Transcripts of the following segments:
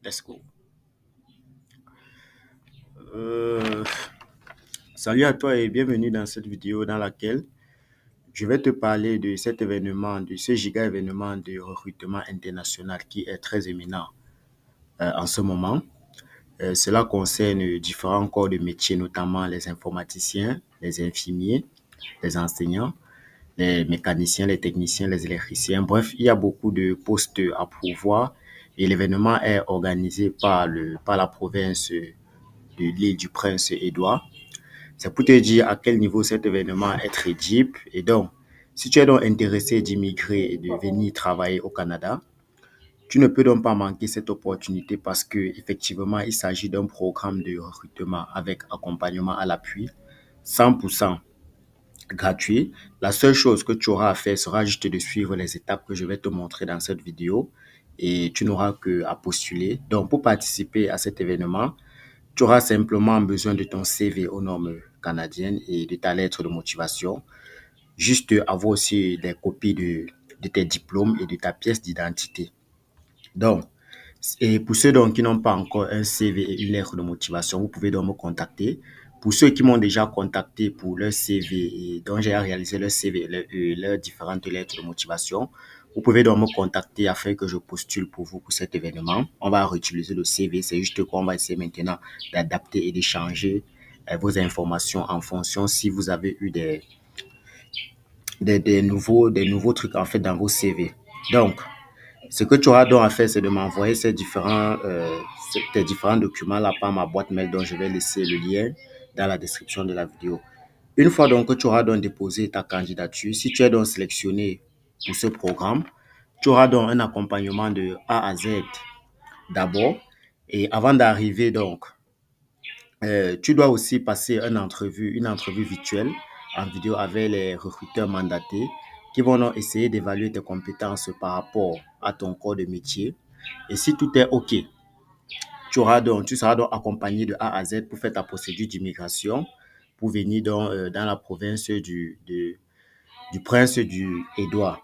Let's go. Euh, Salut à toi et bienvenue dans cette vidéo dans laquelle je vais te parler de cet événement, de ce giga événement de recrutement international qui est très éminent en ce moment. Cela concerne différents corps de métier, notamment les informaticiens, les infirmiers, les enseignants, les mécaniciens, les techniciens, les électriciens. Bref, il y a beaucoup de postes à pourvoir et l'événement est organisé par la province de l'île du Prince-Édouard. C'est pour te dire à quel niveau cet événement est très deep. Et donc, si tu es donc intéressé d'immigrer et de venir travailler au Canada, tu ne peux donc pas manquer cette opportunité parce que effectivement, il s'agit d'un programme de recrutement avec accompagnement à l'appui, 100% gratuit. La seule chose que tu auras à faire sera juste de suivre les étapes que je vais te montrer dans cette vidéo et tu n'auras qu'à postuler. Donc, pour participer à cet événement, tu auras simplement besoin de ton CV aux normes canadiennes et de ta lettre de motivation. Juste avoir aussi des copies de tes diplômes et de ta pièce d'identité. Donc, et pour ceux donc qui n'ont pas encore un CV et une lettre de motivation, vous pouvez donc me contacter. Pour ceux qui m'ont déjà contacté pour leur CV et dont j'ai réalisé leur CV et leurs différentes lettres de motivation, vous pouvez donc me contacter afin que je postule pour vous pour cet événement. On va réutiliser le CV, c'est juste qu'on va essayer maintenant d'adapter et d'échanger vos informations en fonction si vous avez eu des nouveaux trucs en fait dans vos CV. Donc, ce que tu auras donc à faire, c'est de m'envoyer tes différents documents là par ma boîte mail dont je vais laisser le lien dans la description de la vidéo. Une fois donc que tu auras donc déposé ta candidature, si tu es donc sélectionné pour ce programme, tu auras donc un accompagnement de A à Z d'abord. Et avant d'arriver donc, tu dois aussi passer une entrevue virtuelle en vidéo avec les recruteurs mandatés qui vont donc essayer d'évaluer tes compétences par rapport à ton corps de métier. Et si tout est OK, tu seras donc accompagné de A à Z pour faire ta procédure d'immigration pour venir dans la province du Prince du Édouard.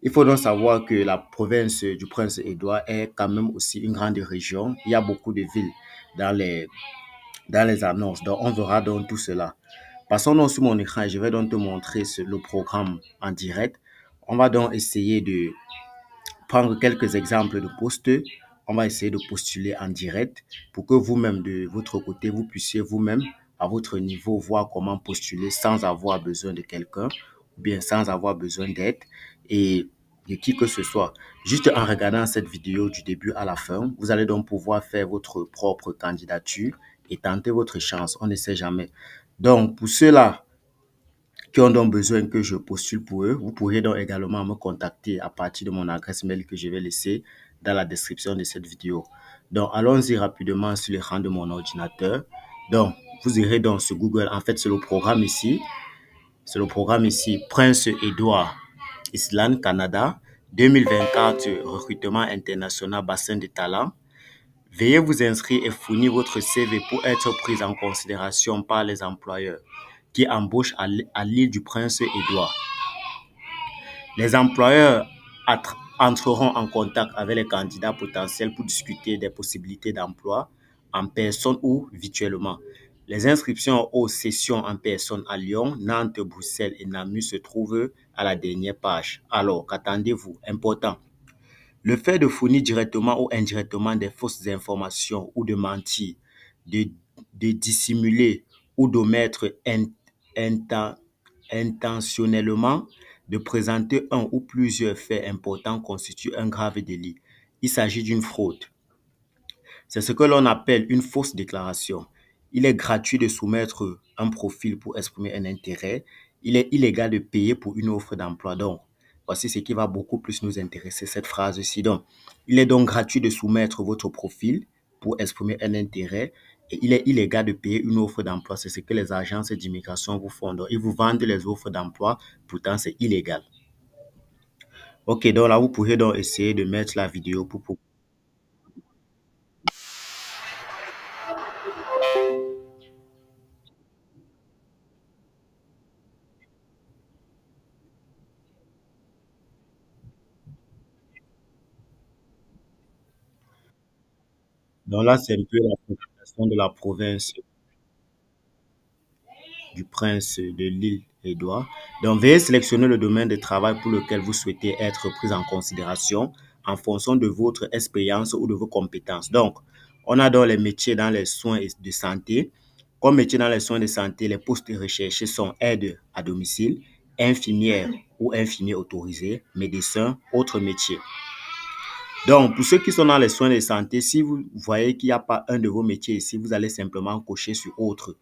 Il faut donc savoir que la province du Prince Édouard est quand même aussi une grande région. Il y a beaucoup de villes dans dans les annonces. Donc, on verra donc tout cela. Passons donc sur mon écran et je vais donc te montrer le programme en direct. On va donc essayer de prendre quelques exemples de postes. On va essayer de postuler en direct pour que vous-même, de votre côté, vous puissiez vous-même, à votre niveau, voir comment postuler sans avoir besoin de quelqu'un ou bien sans avoir besoin d'aide et de qui que ce soit. Juste en regardant cette vidéo du début à la fin, vous allez donc pouvoir faire votre propre candidature et tenter votre chance. On ne sait jamais. Donc, pour ceux-là qui ont donc besoin que je postule pour eux, vous pourrez donc également me contacter à partir de mon adresse mail que je vais laisser dans la description de cette vidéo. Donc, allons-y rapidement sur l'écran de mon ordinateur. Donc, vous irez donc sur Google. En fait, c'est le programme ici. C'est le programme ici, Prince Édouard Island, Canada, 2024, recrutement international, bassin de talent. Veuillez vous inscrire et fournir votre CV pour être pris en considération par les employeurs qui embauchent à l'île du Prince-Édouard. Les employeurs entreront en contact avec les candidats potentiels pour discuter des possibilités d'emploi en personne ou virtuellement. Les inscriptions aux sessions en personne à Lyon, Nantes, Bruxelles et Namur se trouvent à la dernière page. Alors, qu'attendez-vous? Important. Le fait de fournir directement ou indirectement des fausses informations ou de mentir, de, de dissimuler ou d'omettre inten- intentionnellement, de présenter un ou plusieurs faits importants constitue un grave délit. Il s'agit d'une fraude. C'est ce que l'on appelle une fausse déclaration. Il est gratuit de soumettre un profil pour exprimer un intérêt. Il est illégal de payer pour une offre d'emploi. Donc, voici ce qui va beaucoup plus nous intéresser, cette phrase-ci. Donc, il est donc gratuit de soumettre votre profil pour exprimer un intérêt et il est illégal de payer une offre d'emploi. C'est ce que les agences d'immigration vous font. Donc, ils vous vendent les offres d'emploi, pourtant c'est illégal. Ok, donc là, vous pourrez donc essayer de mettre la vidéo pour. Donc là, c'est un peu la présentation de la province du prince de l'île Édouard. Donc, veuillez sélectionner le domaine de travail pour lequel vous souhaitez être pris en considération en fonction de votre expérience ou de vos compétences. Donc, on a donc les métiers dans les soins de santé. Comme métier dans les soins de santé, les postes recherchés sont aide à domicile, infirmière ou infirmier autorisé, médecin, autres métiers. Donc, pour ceux qui sont dans les soins de santé, si vous voyez qu'il n'y a pas un de vos métiers ici, vous allez simplement cocher sur autre.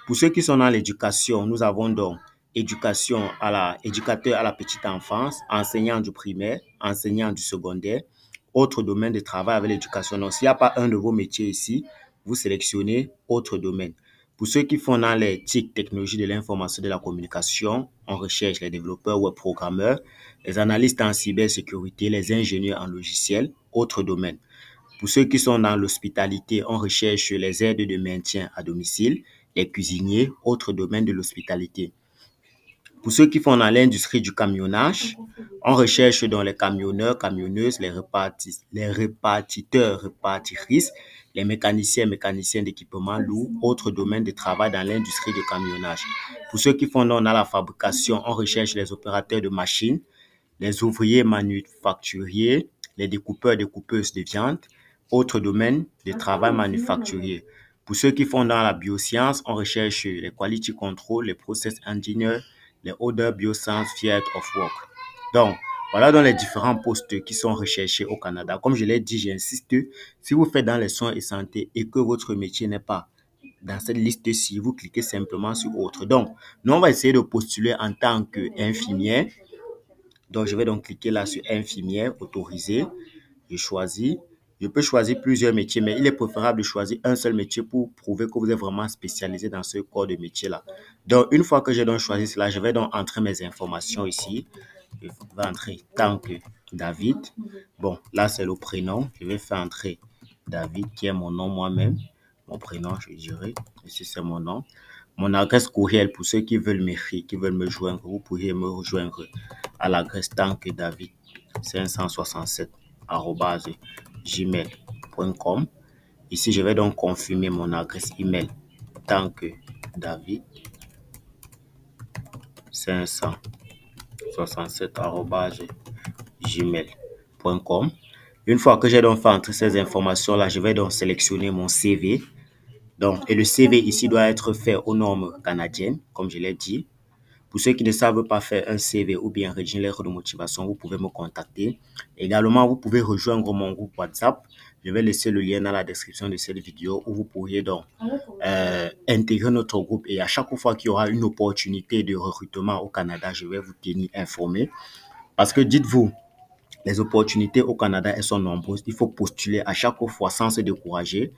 Pour ceux qui sont dans l'éducation, nous avons donc éducateur à la petite enfance, enseignant du primaire, enseignant du secondaire, autre domaine de travail avec l'éducation. Donc, s'il n'y a pas un de vos métiers ici, vous sélectionnez autre domaine. Pour ceux qui font dans les TIC, technologies de l'information et de la communication, on recherche les développeurs web programmeurs, les analystes en cybersécurité, les ingénieurs en logiciel, autre domaine. Pour ceux qui sont dans l'hospitalité, on recherche les aides de maintien à domicile, les cuisiniers, autres domaines de l'hospitalité. Pour ceux qui font dans l'industrie du camionnage, on recherche dans les camionneurs, camionneuses, les répartiteurs, répartitrices, les mécaniciens, mécaniciens d'équipement lourd, autres domaines de travail dans l'industrie du camionnage. Pour ceux qui font dans la fabrication, on recherche les opérateurs de machines, les ouvriers manufacturiers, les découpeurs, découpeuses de viande, autres domaines de travail manufacturier. Pour ceux qui font dans la bioscience, on recherche les quality control, les process engineers, les other bioscience field of work. Donc, voilà dans les différents postes qui sont recherchés au Canada. Comme je l'ai dit, j'insiste, si vous faites dans les soins et santé et que votre métier n'est pas dans cette liste-ci, vous cliquez simplement sur autre. Donc, nous, on va essayer de postuler en tant qu'infirmière. Donc, je vais donc cliquer là sur infirmière, autorisée. Je choisis. Je peux choisir plusieurs métiers, mais il est préférable de choisir un seul métier pour prouver que vous êtes vraiment spécialisé dans ce corps de métier-là. Donc, une fois que j'ai donc choisi cela, je vais donc entrer mes informations ici. Je vais entrer tant que David. Bon, là, c'est le prénom. Je vais faire entrer David, qui est mon nom moi-même. Mon prénom, je dirais. Ici, c'est mon nom. Mon adresse courriel, pour ceux qui veulent m'écrire, qui veulent me joindre, vous pourriez me rejoindre à l'adresse tant que David 567 gmail.com. Ici, je vais donc confirmer mon adresse email tant que David 567 gmail.com. Une fois que j'ai donc fait entrer ces informations-là, je vais donc sélectionner mon CV. Donc, et le CV ici doit être fait aux normes canadiennes, comme je l'ai dit. Pour ceux qui ne savent pas faire un CV ou bien rédiger une lettre de motivation, vous pouvez me contacter. Également, vous pouvez rejoindre mon groupe WhatsApp. Je vais laisser le lien dans la description de cette vidéo où vous pourriez donc intégrer notre groupe. Et à chaque fois qu'il y aura une opportunité de recrutement au Canada, je vais vous tenir informé. Parce que dites-vous, les opportunités au Canada, elles sont nombreuses. Il faut postuler à chaque fois sans se décourager.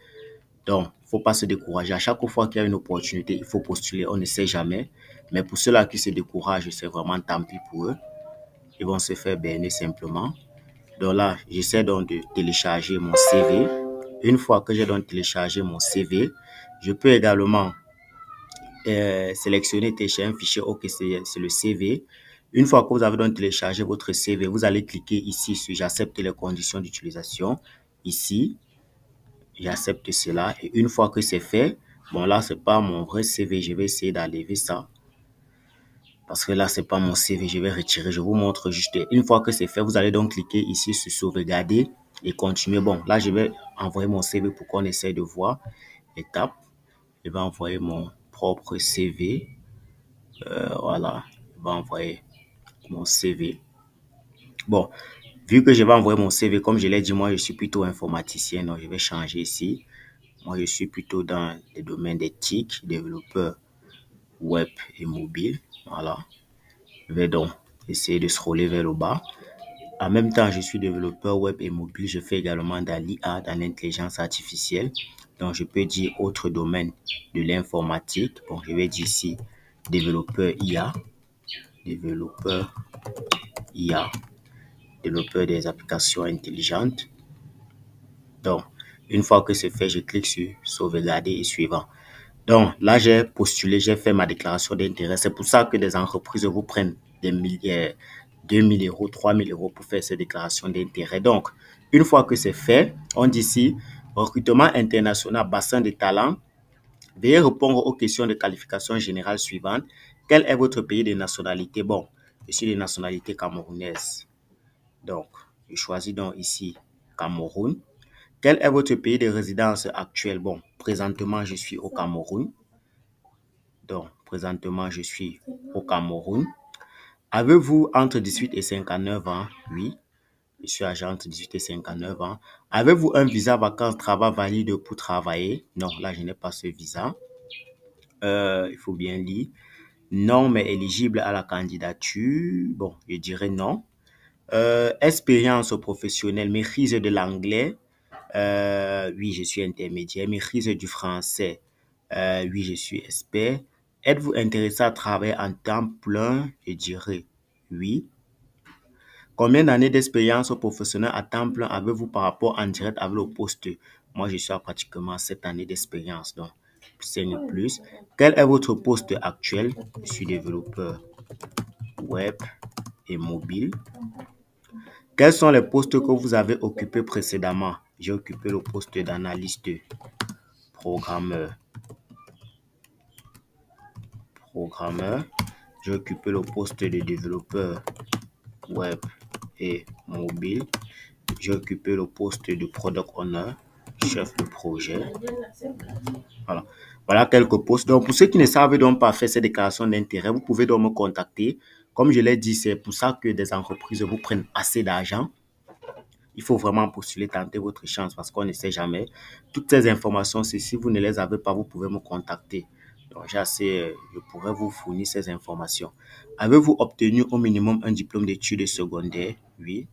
Donc, il ne faut pas se décourager. À chaque fois qu'il y a une opportunité, il faut postuler. On ne sait jamais. Mais pour ceux-là qui se découragent, c'est vraiment tant pis pour eux. Ils vont se faire berner simplement. Donc là, j'essaie donc de télécharger mon CV. Une fois que j'ai donc téléchargé mon CV, je peux également sélectionner, télécharger un fichier. OK, c'est le CV. Une fois que vous avez donc téléchargé votre CV, vous allez cliquer ici sur «J'accepte les conditions d'utilisation». Ici, j'accepte cela. Et une fois que c'est fait, bon là, c'est pas mon vrai CV. Je vais essayer d'enlever ça. Parce que là, c'est pas mon CV. Je vais retirer. Je vous montre juste. Une fois que c'est fait, vous allez donc cliquer ici sur sauvegarder et continuer. Bon, là, je vais envoyer mon CV pour qu'on essaye de voir. Étape. Je vais envoyer mon propre CV. Voilà. Je vais envoyer mon CV. Bon, vu que je vais envoyer mon CV, comme je l'ai dit, moi, je suis plutôt informaticien. Donc, je vais changer ici. Moi, je suis plutôt dans le domaine des TIC, développeur web et mobile. Voilà. Je vais donc essayer de scroller vers le bas. En même temps, je suis développeur web et mobile. Je fais également dans l'IA, dans l'intelligence artificielle. Donc, je peux dire autre domaine de l'informatique. Bon, je vais dire ici développeur IA, développeur IA, développeur des applications intelligentes. Donc, une fois que c'est fait, je clique sur sauvegarder et suivant. Donc, là, j'ai postulé, j'ai fait ma déclaration d'intérêt. C'est pour ça que des entreprises vous prennent des milliers, 2 000 euros, 3 000 euros pour faire ces déclarations d'intérêt. Donc, une fois que c'est fait, on dit ici, recrutement international, bassin de talent. Veuillez répondre aux questions de qualification générale suivantes. Quel est votre pays de nationalité? Bon, je suis de nationalité camerounaise. Donc, je choisis donc ici Cameroun. Quel est votre pays de résidence actuel? Bon, présentement, je suis au Cameroun. Donc, présentement, je suis au Cameroun. Avez-vous entre 18 et 59 ans? Oui, je suis âgé entre 18 et 59 ans. Avez-vous un visa vacances travail valide pour travailler? Non, là, je n'ai pas ce visa. Il faut bien lire. Non, mais éligible à la candidature. Bon, je dirais non. Expérience professionnelle, maîtrise de l'anglais. Oui, je suis intermédiaire. Maîtrise du français. Oui, je suis expert. Êtes-vous intéressé à travailler en temps plein? Je dirais oui. Combien d'années d'expérience professionnelle à temps plein avez-vous par rapport en direct avec le poste? Moi, je suis à pratiquement 7 années d'expérience, donc c'est une plus. Quel est votre poste actuel? Je suis développeur web et mobile. Quels sont les postes que vous avez occupés précédemment? J'ai occupé le poste d'analyste programmeur. J'ai occupé le poste de développeur web et mobile. J'ai occupé le poste de product owner, chef de projet. Voilà. Voilà quelques postes. Donc, pour ceux qui ne savent donc pas faire ces déclarations d'intérêt, vous pouvez donc me contacter. Comme je l'ai dit, c'est pour ça que des entreprises vous prennent assez d'argent. Il faut vraiment postuler, tenter votre chance parce qu'on ne sait jamais. Toutes ces informations, si vous ne les avez pas, vous pouvez me contacter. Donc, je pourrais vous fournir ces informations. Avez-vous obtenu au minimum un diplôme d'études secondaires? Oui.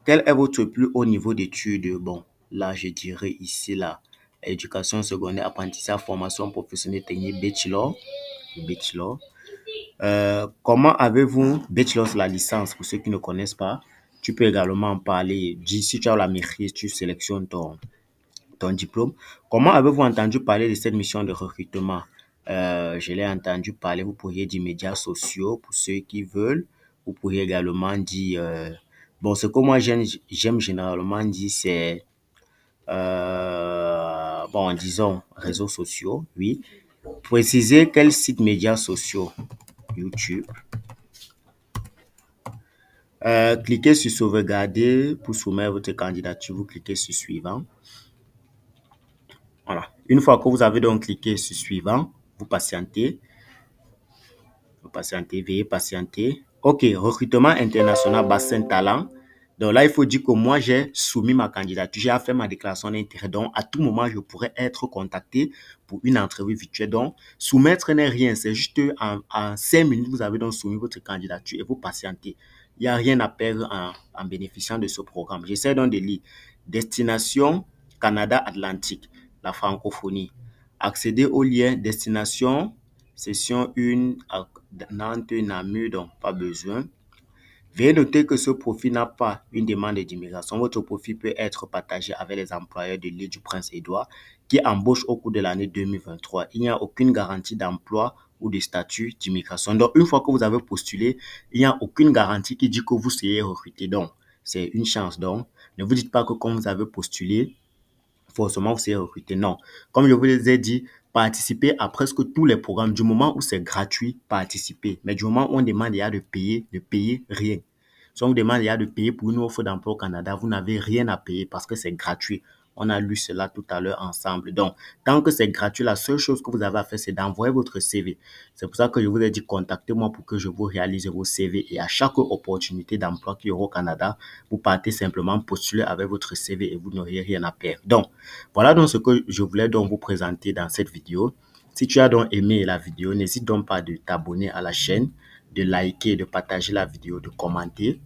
Quel est votre plus haut niveau d'études? Bon, là, je dirais ici, là, éducation secondaire, apprentissage, formation professionnelle technique, bachelor. Comment avez-vous, bachelor, c'est la licence, pour ceux qui ne connaissent pas. Tu peux également en parler. Si tu as la maîtrise, tu sélectionnes ton diplôme. Comment avez-vous entendu parler de cette mission de recrutement? Je l'ai entendu parler, vous pourriez dire médias sociaux pour ceux qui veulent. Vous pourriez également dire, bon, ce que moi j'aime généralement dire, c'est, bon, disons, réseaux sociaux, oui. Précisez quels sites médias sociaux? YouTube. Cliquez sur sauvegarder pour soumettre votre candidature. Vous cliquez sur suivant. Voilà. Une fois que vous avez donc cliqué sur suivant, vous patientez. Veuillez patienter. OK, recrutement international, bassin talent. Donc là, il faut dire que moi, j'ai soumis ma candidature, j'ai fait ma déclaration d'intérêt. Donc, à tout moment, je pourrais être contacté pour une entrevue virtuelle. Donc, soumettre n'est rien, c'est juste en 5 minutes, vous avez donc soumis votre candidature et vous patientez. Il n'y a rien à perdre en bénéficiant de ce programme. J'essaie donc de lire. Destination Canada Atlantique, la francophonie. Accéder au lien destination, session 1, Nantes, Namur, donc pas besoin. Veuillez noter que ce profil n'a pas une demande d'immigration. Votre profil peut être partagé avec les employeurs de l'île du Prince-Édouard qui embauchent au cours de l'année 2023. Il n'y a aucune garantie d'emploi ou de statut d'immigration. Donc, une fois que vous avez postulé, il n'y a aucune garantie qui dit que vous serez recruté. Donc, c'est une chance. Donc, ne vous dites pas que quand vous avez postulé, forcément vous serez recruté. Non. Comme je vous l'ai dit, participez à presque tous les programmes. Du moment où c'est gratuit, participez. Mais du moment où on demande déjà de payer, ne payez rien. Si on vous demande déjà de payer pour une offre d'emploi au Canada, vous n'avez rien à payer parce que c'est gratuit. On a lu cela tout à l'heure ensemble. Donc, tant que c'est gratuit, la seule chose que vous avez à faire, c'est d'envoyer votre CV. C'est pour ça que je vous ai dit, contactez-moi pour que je vous réalise vos CV. Et à chaque opportunité d'emploi qu'il y aura au Canada, vous partez simplement postuler avec votre CV et vous n'aurez rien à perdre. Donc, voilà donc ce que je voulais donc vous présenter dans cette vidéo. Si tu as donc aimé la vidéo, n'hésite donc pas de t'abonner à la chaîne, de liker, de partager la vidéo, de commenter.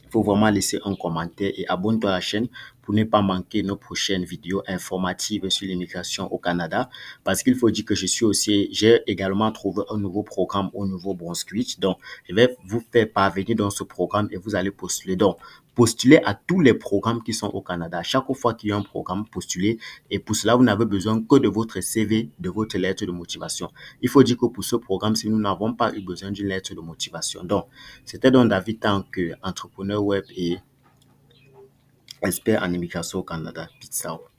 Il faut vraiment laisser un commentaire et abonne-toi à la chaîne pour ne pas manquer nos prochaines vidéos informatives sur l'immigration au Canada. Parce qu'il faut dire que j'ai également trouvé un nouveau programme au Nouveau-Brunswick. Donc, je vais vous faire parvenir dans ce programme et vous allez postuler. Donc, postulez à tous les programmes qui sont au Canada. Chaque fois qu'il y a un programme, postulez. Et pour cela, vous n'avez besoin que de votre CV, de votre lettre de motivation. Il faut dire que pour ce programme, si nous n'avons pas eu besoin d'une lettre de motivation. Donc, c'était donc David tant qu'entrepreneur web et expert en immigration au Canada. Peace out.